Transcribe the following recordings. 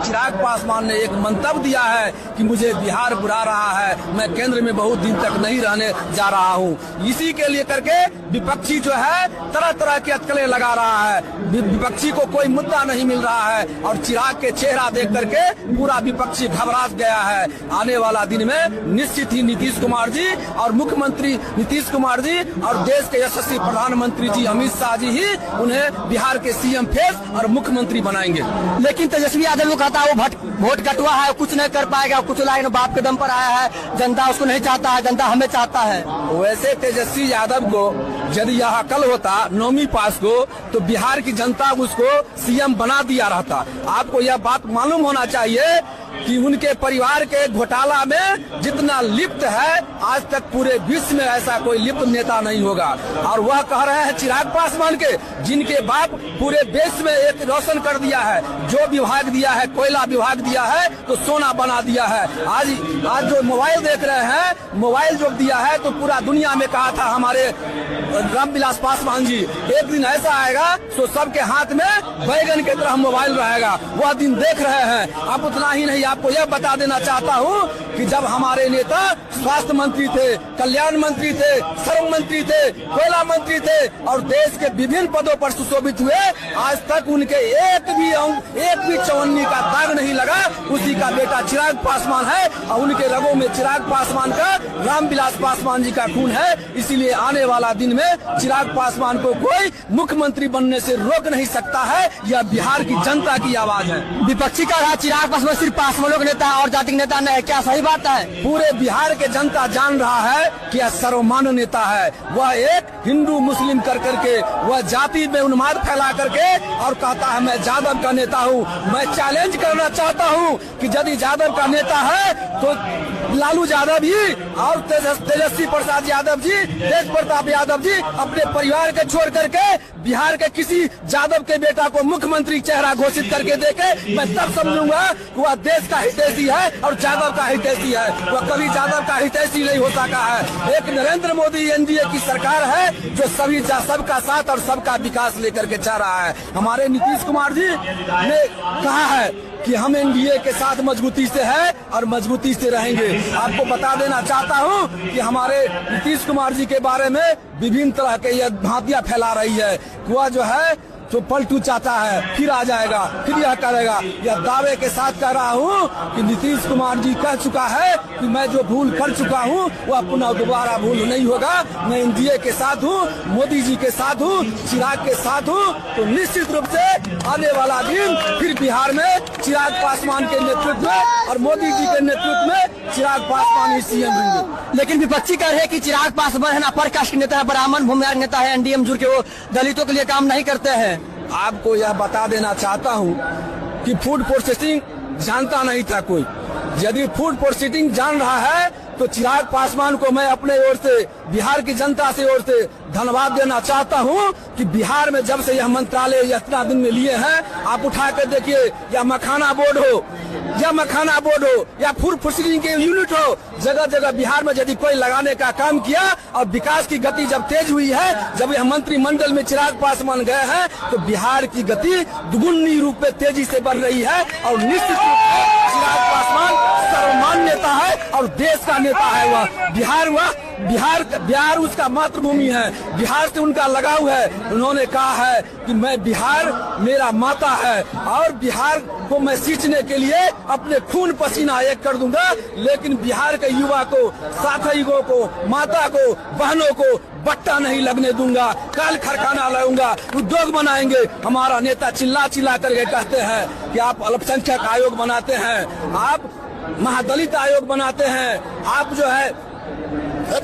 चिराग पासवान ने एक मंतव्य दिया है कि मुझे बिहार बुला रहा है, मैं केंद्र में बहुत दिन तक नहीं रहने जा रहा हूं। इसी के लिए करके विपक्षी जो है तरह तरह के अटकलें लगा रहा है। विपक्षी को कोई मुद्दा नहीं मिल रहा है और चिराग के चेहरा देख करके पूरा विपक्षी घबरा गया है। आने वाला दिन में निश्चित ही नीतीश कुमार जी और मुख्यमंत्री नीतीश कुमार जी और देश के यशस्वी प्रधानमंत्री जी अमित शाह जी ही उन्हें बिहार के सीएम फेस और मुख्यमंत्री बनाएंगे। लेकिन तेजस्वी यादव को कहता है वो वोट कटुआ है, कुछ नहीं कर पाएगा, कुछ लाइन बाप के दम पर आया है, जनता उसको नहीं चाहता है, जनता हमें चाहता है। वैसे तेजस्वी यादव को यदि यह अकल होता 9वीं पास को तो बिहार की जनता उसको सीएम बना दिया रहता। आपको यह बात मालूम होना चाहिए कि उनके परिवार के घोटाला में जितना लिप्त है आज तक पूरे विश्व में ऐसा कोई लिप्त नेता नहीं होगा। और वह कह रहे हैं चिराग पासवान के जिनके बाप पूरे देश में एक रोशन कर दिया है, जो विभाग दिया है, कोयला विभाग दिया है तो सोना बना दिया है। आज जो मोबाइल देख रहे हैं, मोबाइल जो दिया है तो पूरा दुनिया में कहा था हमारे रामविलास पासवान जी, एक दिन ऐसा आएगा तो सबके हाथ में बैगन की तरह मोबाइल रहेगा। वह दिन देख रहे हैं। अब उतना ही नहीं, आपको यह बता देना चाहता हूं कि जब हमारे नेता स्वास्थ्य मंत्री थे, कल्याण मंत्री थे, श्रम मंत्री थे, कोयला मंत्री थे और देश के विभिन्न पदों पर सुशोभित हुए, आज तक उनके एक भी चवन्नी का दाग नहीं लगा। उसी का बेटा चिराग पासवान है और उनके रगों में चिराग पासवान का, रामविलास पासवान जी का खून है। इसीलिए आने वाला दिन में चिराग पासवान को कोई मुख्यमंत्री बनने से रोक नहीं सकता है। यह बिहार की जनता की आवाज है। विपक्षी का रहा चिराग पासवान सिर्फ पासवानों का नेता और जाति नेता नहीं है, क्या सही बात है? पूरे बिहार के जनता जान रहा है कि यह सर्वमान्य नेता है। वह एक हिंदू मुस्लिम कर करके वह जाति में उन्माद फैला करके और कहता है मैं यादव का नेता हूँ। मैं चैलेंज करना चाहता हूँ कि यदि यादव का नेता है तो लालू यादव जी और तेजस्वी प्रसाद यादव जी, तेज प्रताप यादव जी अपने परिवार के छोड़ करके बिहार के किसी यादव के बेटा को मुख्यमंत्री चेहरा घोषित करके देखे, मैं तब समझूंगा कि वह देश का हितैषी है और यादव का हितैषी है। वह कभी यादव का हितैषी नहीं हो सका है। एक नरेंद्र मोदी एनडीए की सरकार है जो सबका साथ और सबका विकास लेकर के चल रहा है। हमारे नीतीश कुमार जी ने कहा है कि हम एनडीए के साथ मजबूती से है और मजबूती से रहेंगे। आपको बता देना चाहता हूं कि हमारे नीतीश कुमार जी के बारे में विभिन्न तरह के यह भांतियां फैला रही है। वह जो है जो पलटू चाहता है, फिर आ जाएगा, फिर यह करेगा। यह दावे के साथ कह रहा हूँ कि नीतीश कुमार जी कह चुका है कि मैं जो भूल कर चुका हूँ वह पुनः दोबारा भूल नहीं होगा। मैं एनडीए के साथ हूँ, मोदी जी के साथ हूँ, चिराग के साथ हूँ। तो निश्चित रूप से आने वाला दिन फिर बिहार में चिराग पासवान के नेतृत्व में और मोदी जी के नेतृत्व में चिराग पासवान ही सीएम होंगे। लेकिन विपक्षी कह रहे हैं कि चिराग पासवान है ना अपर कास्ट के नेता है, ब्राह्मण भूमिहार नेता है, एनडीए में जुड़ के वो दलितों के लिए काम नहीं करते हैं। आपको यह बता देना चाहता हूं कि फूड प्रोसेसिंग जानता नहीं था कोई। यदि फूड प्रोसेसिंग जान रहा है तो चिराग पासवान को मैं अपने ओर से, बिहार की जनता से ओर से धन्यवाद देना चाहता हूं कि बिहार में जब से यह मंत्रालय इतना दिन में लिए हैं, आप उठा कर देखिए, या मखाना बोर्ड हो या फूड प्रोसेसिंग के यूनिट हो, जगह जगह बिहार में यदि कोई लगाने का काम किया और विकास की गति जब तेज हुई है, जब यह मंत्रिमंडल में चिराग पासवान गए हैं तो बिहार की गति दुगुनी रूप में तेजी से बढ़ रही है। और निश्चित रूप से चिराग पासवान सर्वमान्य नेता है और देश का नेता है। वह बिहार उसका मातृभूमि है, बिहार से उनका लगाव है। उन्होंने कहा है कि मैं बिहार मेरा माता है और बिहार को मैं सींचने के लिए अपने खून पसीना एक कर दूंगा। लेकिन बिहार के युवा को, साथियों को, माता को, बहनों को बट्टा नहीं लगने दूंगा, काल खरखाना लाऊंगा, उद्योग बनाएंगे। हमारा नेता चिल्ला चिल्ला करके कहते हैं कि आप अल्पसंख्यक आयोग बनाते हैं, आप महादलित आयोग बनाते हैं, आप जो है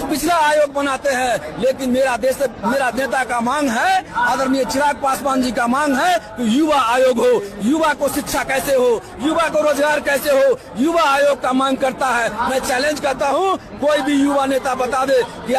पिछड़ा आयोग बनाते हैं। लेकिन मेरा नेता का मांग है, आदरणीय चिराग पासवान जी का मांग है कि युवा आयोग हो। युवा को शिक्षा कैसे हो, युवा को रोजगार कैसे हो, युवा आयोग का मांग करता है। मैं चैलेंज करता हूं, कोई भी युवा नेता बता दे कि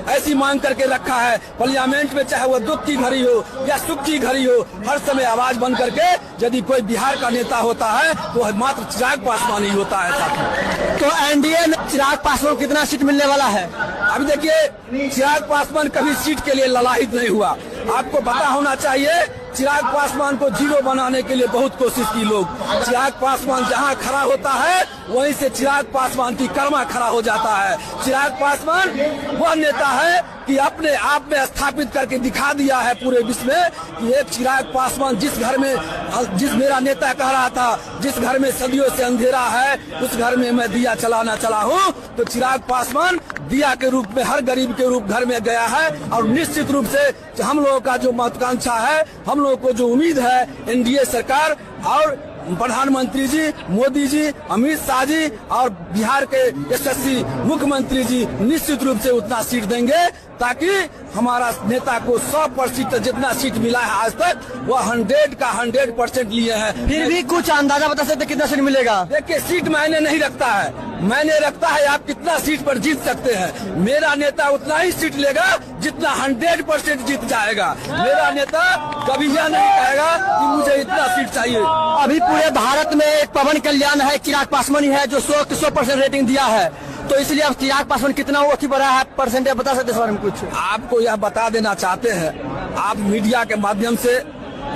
ऐसी मांग करके रखा है पार्लियामेंट में, चाहे वो दुख की घड़ी हो या सुख की घड़ी हो, हर समय आवाज बन करके यदि कोई बिहार का नेता होता है तो मात्र चिराग पासवान ही होता है। तो एनडीए में चिराग पासवान को कितना सीट मिलने वाला है? अभी देखिए, चिराग पासवान कभी सीट के लिए ललाहित नहीं हुआ। आपको पता होना चाहिए चिराग पासवान को जीरो बनाने के लिए बहुत कोशिश की लोग। चिराग पासवान जहां खड़ा होता है वहीं से चिराग पासवान की कर्मा खड़ा हो जाता है। चिराग पासवान वह नेता है कि अपने आप में स्थापित करके दिखा दिया है पूरे विश्व में कि एक चिराग पासवान जिस घर में, जिस मेरा नेता कह रहा था जिस घर में सदियों से अंधेरा है उस घर में मैं दिया चलाना चला हूँ, तो चिराग पासवान दिया के रूप में हर गरीब के रूप घर में गया है। और निश्चित रूप से हम लोगों का जो महत्वाकांक्षा है, हम लोगों को जो उम्मीद है, एनडीए सरकार और प्रधानमंत्री जी मोदी जी, अमित शाह जी और बिहार के यशस्वी मुख्यमंत्री जी निश्चित रूप से उतना सीट देंगे ताकि हमारा नेता को 100% जितना सीट मिला है आज तक वह 100 का 100% लिए हैं। फिर भी कुछ अंदाजा बता सकते कितना सीट मिलेगा? देखिए, सीट मायने नहीं रखता है, मैंने रखता है आप कितना सीट पर जीत सकते हैं। मेरा नेता उतना ही सीट लेगा जितना 100% जीत जाएगा। मेरा नेता कभी यह नहीं कहेगा कि मुझे इतना सीट चाहिए। अभी पूरे भारत में एक पवन कल्याण है, चिराग पासवान ही है जो 100% रेटिंग दिया है, तो इसलिए अब चिराग पासवान कितना वोट बढ़ा है परसेंटेज बता सकते इस बारे में कुछ? आपको यह बता देना चाहते हैं, आप मीडिया के माध्यम से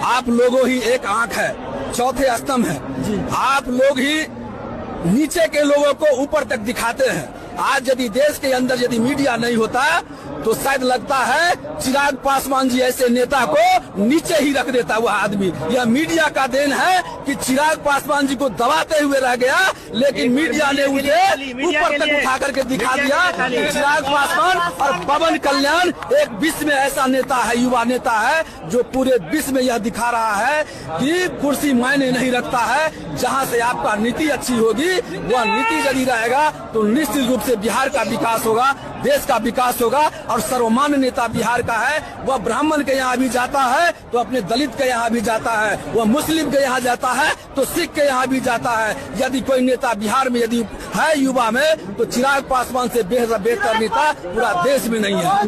आप लोगों ही एक आंख है, चौथे स्तंभ है। आप लोग ही नीचे के लोगों को ऊपर तक दिखाते हैं। आज यदि देश के अंदर यदि मीडिया नहीं होता तो शायद लगता है चिराग पासवान जी ऐसे नेता को नीचे ही रख देता वह आदमी। यह मीडिया का देन है कि चिराग पासवान जी को दबाते हुए रह गया, लेकिन मीडिया ने उसे ऊपर तक उठा करके दिखा दिया कि चिराग पासवान और पवन कल्याण एक विश्व में ऐसा नेता है, युवा नेता है जो पूरे विश्व में यह दिखा रहा है कि कुर्सी मायने नहीं रखता है। जहां से आपका नीति अच्छी होगी, वह नीति यदि रहेगा तो निश्चित रूप से बिहार का विकास होगा, देश का विकास होगा। और सर्वमान्य नेता बिहार का है, वह ब्राह्मण के यहाँ भी जाता है तो अपने दलित के यहाँ भी जाता है, वह मुस्लिम के यहाँ जाता है तो सिख के यहाँ भी जाता है। यदि कोई नेता बिहार में यदि है युवा में तो चिराग पासवान से बेहतर नेता पूरा देश में नहीं है।